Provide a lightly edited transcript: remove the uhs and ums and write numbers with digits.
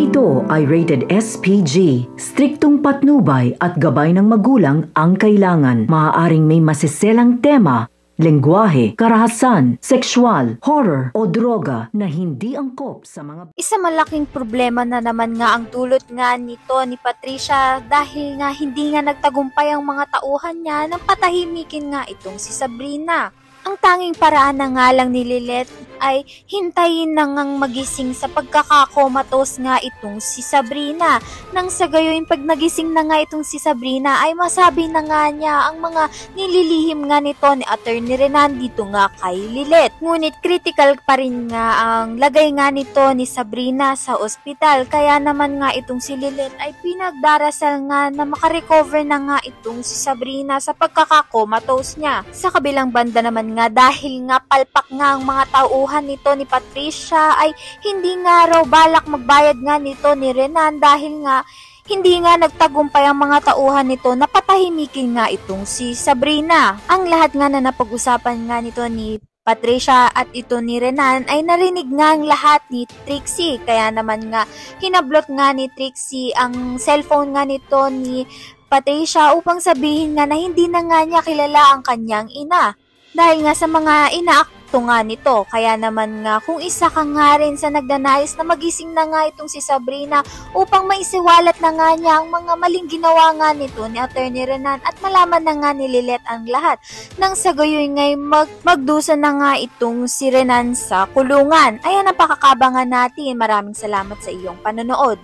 Ito ay rated SPG. Striktong patnubay at gabay ng magulang ang kailangan. Maaaring may masiselang tema, lengguwahe, karahasan, sexual, horror o droga na hindi angkop sa mga... Isa malaking problema na naman nga ang dulot nga nito ni Patricia dahil nga hindi nga nagtagumpay ang mga tauhan niya nang patahimikin nga itong si Sabrina. Ang tanging paraan na nga lang ni Lilith ay hintayin na ngang magising sa pagkakakomatos nga itong si Sabrina. Nang sa gayon pag nagising na nga itong si Sabrina ay masabi na nga niya ang mga nililihim nga nito ni Attorney Renan dito nga kay Lilith. Ngunit critical pa rin nga ang lagay nga nito ni Sabrina sa ospital, kaya naman nga itong si Lilith ay pinagdarasal nga na makarecover na nga itong si Sabrina sa pagkakakomatos niya. Sa kabilang banda naman nga dahil nga palpak nga ang mga tauhan nito ni Patricia ay hindi nga raw balak magbayad nga nito ni Renan dahil nga hindi nga nagtagumpay ang mga tauhan nito na patahimikin nga itong si Sabrina. Ang lahat nga na napag-usapan nga nito ni Patricia at ito ni Renan ay narinig nga ang lahat ni Trixie, kaya naman nga hinablot nga ni Trixie ang cellphone nga nito ni Patricia upang sabihin nga na hindi na nga niya kilala ang kanyang ina. Dahil nga sa mga inaakto nga nito, kaya naman nga kung isa ka nga rin sa nagdanais na magising na nga itong si Sabrina upang maisiwalat na nga niya ang mga maling ginawa nga nito ni Attorney Renan at malaman na nga ni Lilith ang lahat. Nang sa gayon ngay magdusa na nga itong si Renan sa kulungan. Ayan ang pakakabangan natin. Maraming salamat sa iyong panonood.